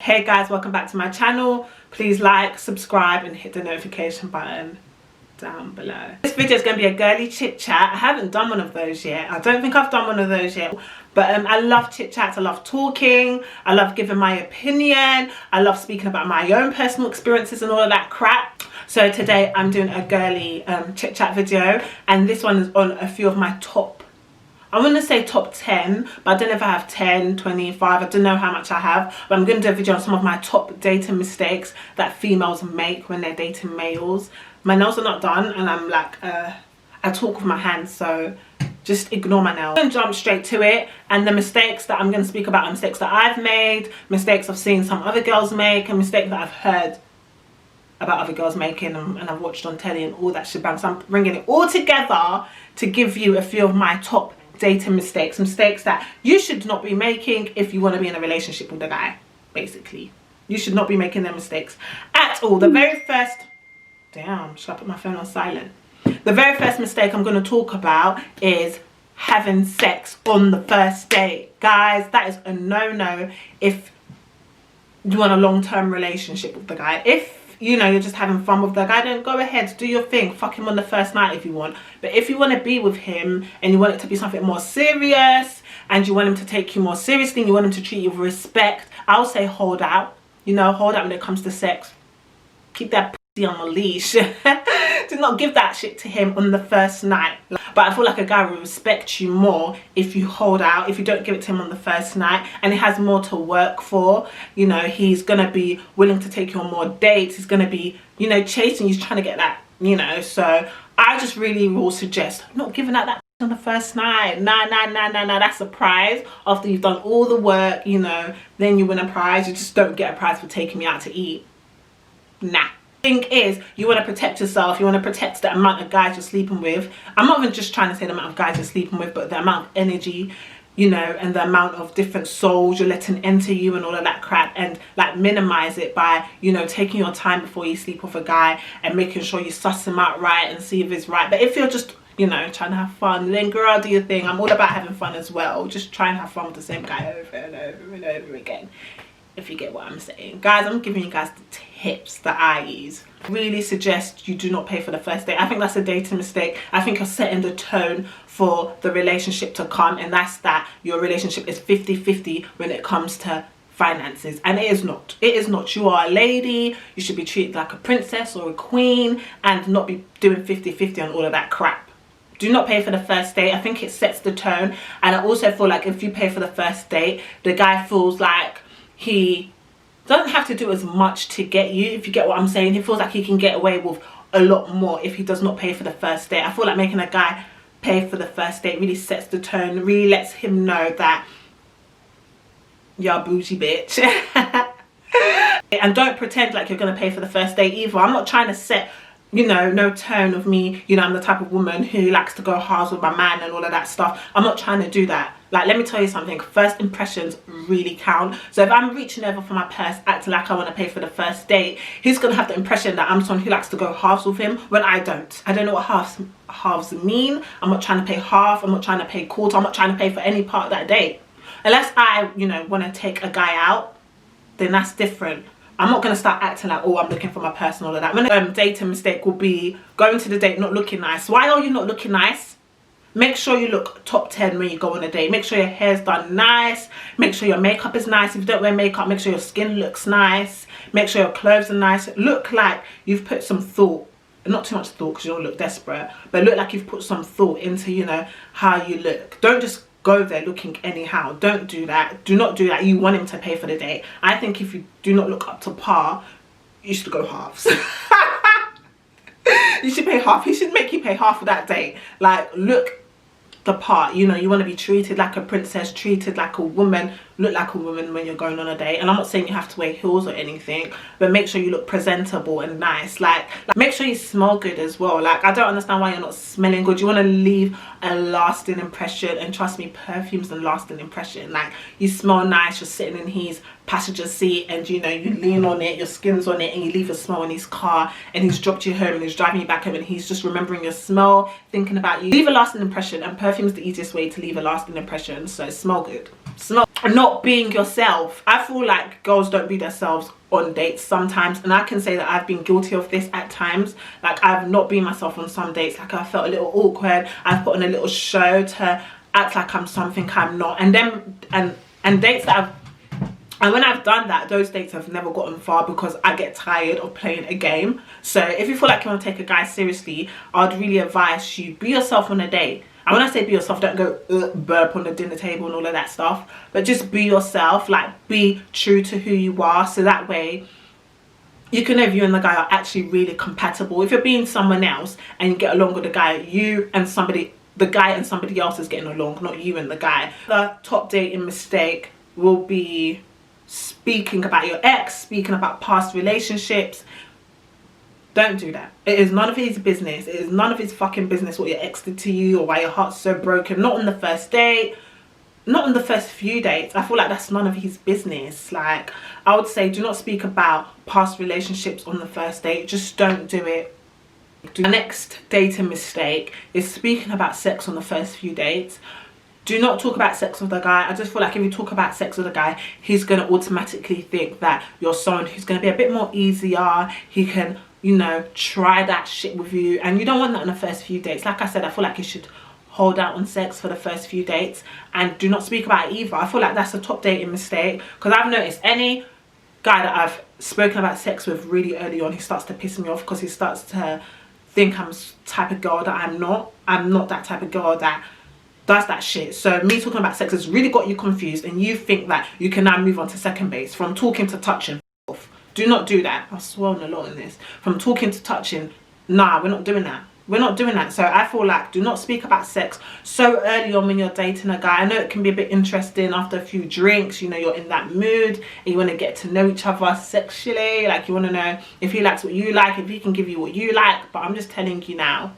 Hey guys, welcome back to my channel. Please like, subscribe and hit the notification button down below. This video is going to be a girly chit chat. I haven't done one of those yet. I don't think I've done one of those yet, but I love chit chats. I love talking. I love giving my opinion. I love speaking about my own personal experiences and all of that crap. So today I'm doing a girly chit chat video, and this one is on a few of my top, I want to say top 10, but I don't know if I have 10, 25, I don't know how much I have, but I'm going to do a video on some of my top dating mistakes that females make when they're dating males. My nails are not done and I'm like, I talk with my hands, so just ignore my nails. I'm going to jump straight to it, and the mistakes that I'm going to speak about are mistakes that I've made, mistakes I've seen some other girls make, and mistakes that I've heard about other girls making and I've watched on telly and all that shebang. So I'm bringing it all together to give you a few of my top dating mistakes that you should not be making if you want to be in a relationship with a guy. Basically, you should not be making them mistakes at all. The very first, damn, should I put my phone on silent? The very first mistake I'm going to talk about is having sex on the first date. Guys, that is a no-no if you want a long-term relationship with the guy. If you know you're just having fun with the guy, then go ahead, do your thing, fuck him on the first night if you want. But if you want to be with him and you want it to be something more serious and you want him to take you more seriously and you want him to treat you with respect, I'll say hold out. You know, hold out when it comes to sex. Keep that pussy on a leash. Do not give that shit to him on the first night. But I feel like a guy will respect you more if you hold out, if you don't give it to him on the first night, and he has more to work for. You know, he's gonna be willing to take you on more dates. He's gonna be, you know, chasing you, he's trying to get that, you know. So I just really will suggest not giving out that on the first night. Nah, that's a prize. After you've done all the work, you know, then you win a prize. You just don't get a prize for taking me out to eat. Nah. Thing is, you want to protect yourself, you want to protect the amount of guys you're sleeping with. I'm not even just trying to say the amount of guys you're sleeping with, but the amount of energy, you know, and the amount of different souls you're letting enter you and all of that crap, and like minimize it by, you know, taking your time before you sleep with a guy and making sure you suss him out right and see if he's right. But if you're just, you know, trying to have fun, then girl, do your thing. I'm all about having fun as well. Just try and have fun with the same guy over and over and over again, if you get what I'm saying. Guys, I'm giving you guys the tips that I use. Really suggest you do not pay for the first date. I think that's a dating mistake. I think you're setting the tone for the relationship to come, and that's that your relationship is 50-50 when it comes to finances, and it is not. It is not. You are a lady, you should be treated like a princess or a queen and not be doing 50-50 on all of that crap. Do not pay for the first date. I think it sets the tone, and I also feel like if you pay for the first date, the guy feels like he doesn't have to do as much to get you, if you get what I'm saying. He feels like he can get away with a lot more if he does not pay for the first date. I feel like making a guy pay for the first date really sets the tone, really lets him know that you're a bougie bitch. And don't pretend like you're going to pay for the first date either. I'm not trying to set, you know, no tone of me, you know, I'm the type of woman who likes to go hard with my man and all of that stuff. I'm not trying to do that. Like, let me tell you something, first impressions really count. So if I'm reaching over for my purse, acting like I want to pay for the first date, he's going to have the impression that I'm someone who likes to go halves with him, when I don't. I don't know what halves mean. I'm not trying to pay half, I'm not trying to pay quarter, I'm not trying to pay for any part of that date. Unless I, you know, want to take a guy out, then that's different. I'm not going to start acting like, oh, I'm looking for my purse and all of that. When a dating mistake will be going to the date not looking nice. Why are you not looking nice? Make sure you look top 10 when you go on a date. Make sure your hair's done nice. Make sure your makeup is nice. If you don't wear makeup, make sure your skin looks nice. Make sure your clothes are nice. Look like you've put some thought. Not too much thought because you don't look desperate. But look like you've put some thought into, you know, how you look. Don't just go there looking anyhow. Don't do that. Do not do that. You want him to pay for the date. I think if you do not look up to par, you should go halves. You should pay half. He should make you pay half of that date. Like, look the part, you know. You want to be treated like a princess, treated like a woman, look like a woman when you're going on a date. And I'm not saying you have to wear heels or anything, but make sure you look presentable and nice. Like make sure you smell good as well. Like, I don't understand why you're not smelling good. You want to leave a lasting impression, and trust me, perfume's a lasting impression. Like, you smell nice, you're sitting in his passenger seat and, you know, you lean on it, your skin's on it, and you leave a smell in his car, and he's dropped you home and he's driving you back home and he's just remembering your smell, thinking about you. Leave a lasting impression, and perfume's the easiest way to leave a lasting impression. So smell good. It's not being yourself. I feel like girls don't be themselves on dates sometimes, and I can say that I've been guilty of this at times. Like, I've not been myself on some dates. Like, I felt a little awkward. I've put on a little show to act like I'm something I'm not. And then and dates that and when I've done that, those dates have never gotten far because I get tired of playing a game. So if you feel like you want to take a guy seriously, I'd really advise you, be yourself on a date. And when I say be yourself, don't go burp on the dinner table and all of that stuff, but just be yourself. Like, be true to who you are, so that way you can know if you and the guy are actually really compatible. If you're being someone else and you get along with the guy, the guy and somebody else is getting along, not you and the guy. The top dating mistake will be speaking about your ex, speaking about past relationships. Don't do that. It is none of his business. It is none of his fucking business what your ex did to you or why your heart's so broken. Not on the first date, not on the first few dates. I feel like that's none of his business. Like, I would say, do not speak about past relationships on the first date. Just don't do it. The next dating mistake is speaking about sex on the first few dates. Do not talk about sex with a guy. I just feel like if you talk about sex with a guy, he's going to automatically think that you're someone who's going to be a bit more easier. He can, you know, try that shit with you. And you don't want that on the first few dates. Like I said, I feel like you should hold out on sex for the first few dates. And do not speak about it either. I feel like that's a top dating mistake. Because I've noticed any guy that I've spoken about sex with really early on, he starts to piss me off because he starts to think I'm the type of girl that I'm not. I'm not that type of girl that does that shit. So me talking about sex has really got you confused, and you think that you can now move on to second base from talking to touching. Do not do that. I've sworn a lot in this. From talking to touching, nah, we're not doing that. We're not doing that. So I feel like, do not speak about sex so early on when you're dating a guy. I know it can be a bit interesting after a few drinks, you know, you're in that mood and you want to get to know each other sexually. Like, you want to know if he likes what you like, if he can give you what you like. But I'm just telling you now,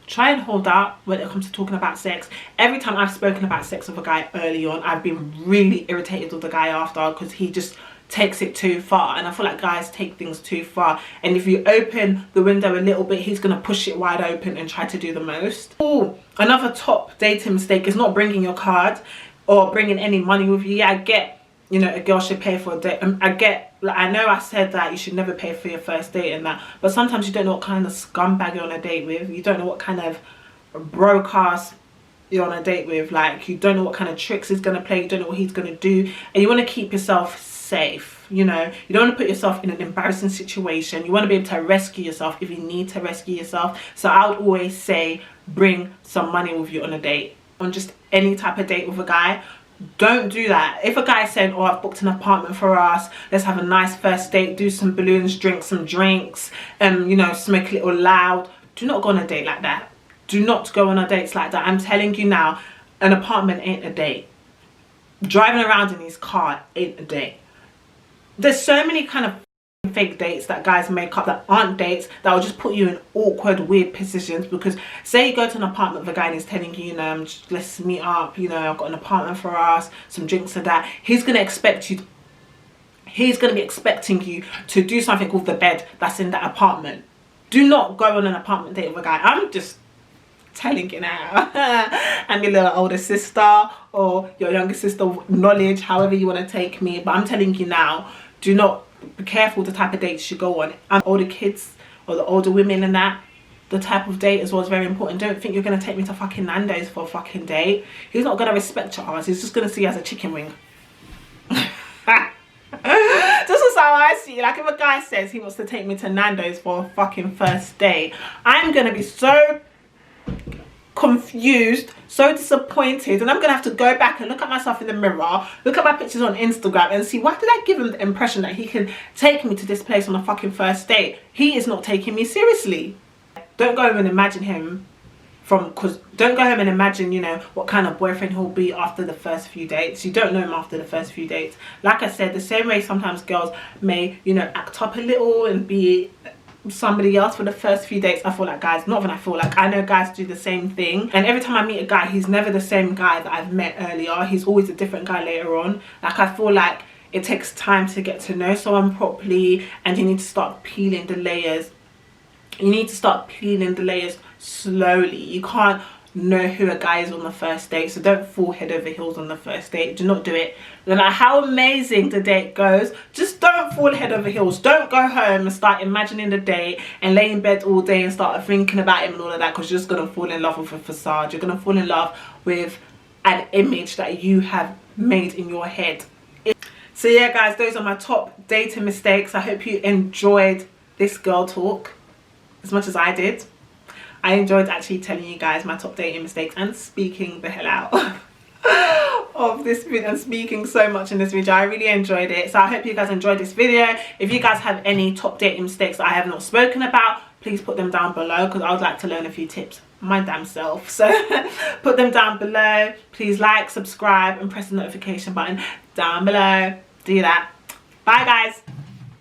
try and hold out when it comes to talking about sex. Every time I've spoken about sex with a guy early on, I've been really irritated with the guy after, because he just takes it too far. And I feel like guys take things too far, and if you open the window a little bit, he's gonna push it wide open and try to do the most. Oh, another top dating mistake is not bringing your card or bringing any money with you. Yeah, I get, you know, a girl should pay for a date. I get, like, I know I said that you should never pay for your first date and that, but sometimes you don't know what kind of scumbag you're on a date with. You don't know what kind of broke ass you're on a date with. Like, you don't know what kind of tricks he's gonna play. You don't know what he's gonna do, and you want to keep yourself safe. You know, you don't want to put yourself in an embarrassing situation. You want to be able to rescue yourself if you need to rescue yourself. So I would always say, bring some money with you on a date, on just any type of date with a guy. Don't do that. If a guy said, oh, I've booked an apartment for us, let's have a nice first date, do some balloons, drink some drinks, and, you know, smoke a little loud, do not go on a date like that. Do not go on a dates like that. I'm telling you now, an apartment ain't a date. Driving around in his car ain't a date. There's so many kind of fake dates that guys make up that aren't dates, that will just put you in awkward, weird positions. Because say you go to an apartment with a guy and he's telling you, you know, let's meet up, you know, I've got an apartment for us, some drinks and that. He's going to expect you, he's going to be expecting you to do something with the bed that's in that apartment. Do not go on an apartment date with a guy. I'm just telling you now. I'm your little older sister or your younger sister knowledge, however you want to take me, but I'm telling you now, do not, be careful the type of dates you go on. And older kids or the older women and that, the type of date as well is very important. Don't think you're going to take me to fucking Nando's for a fucking date. He's not going to respect your ass. He's just going to see you as a chicken wing. This is how I see it. Like, if a guy says he wants to take me to Nando's for a fucking first date, I'm going to be so confused, so disappointed, and I'm gonna have to go back and look at myself in the mirror, look at my pictures on Instagram and see, why did I give him the impression that he can take me to this place on a fucking first date? He is not taking me seriously. Don't go home and imagine him don't go home and imagine, you know, what kind of boyfriend he'll be after the first few dates. You don't know him after the first few dates. Like I said, the same way sometimes girls may, you know, act up a little and be somebody else for the first few dates. I feel like guys, not even I feel like, I know guys do the same thing, and every time I meet a guy, he's never the same guy that I've met earlier. He's always a different guy later on. Like, I feel like it takes time to get to know someone properly, and you need to start peeling the layers. You need to start peeling the layers slowly. You can't know who a guy is on the first date. So don't fall head over heels on the first date. Do not do it. No matter how amazing the date goes, just don't fall head over heels. Don't go home and start imagining the date and lay in bed all day and start thinking about him and all of that, because you're just going to fall in love with a facade. You're going to fall in love with an image that you have made in your head. So yeah guys, those are my top dating mistakes. I hope you enjoyed this girl talk as much as I did. I enjoyed actually telling you guys my top dating mistakes and speaking the hell out of this video and speaking so much in this video. I really enjoyed it. So I hope you guys enjoyed this video. If you guys have any top dating mistakes that I have not spoken about, please put them down below, because I would like to learn a few tips my damn self. So put them down below. Please like, subscribe and press the notification button down below. Do that. Bye guys.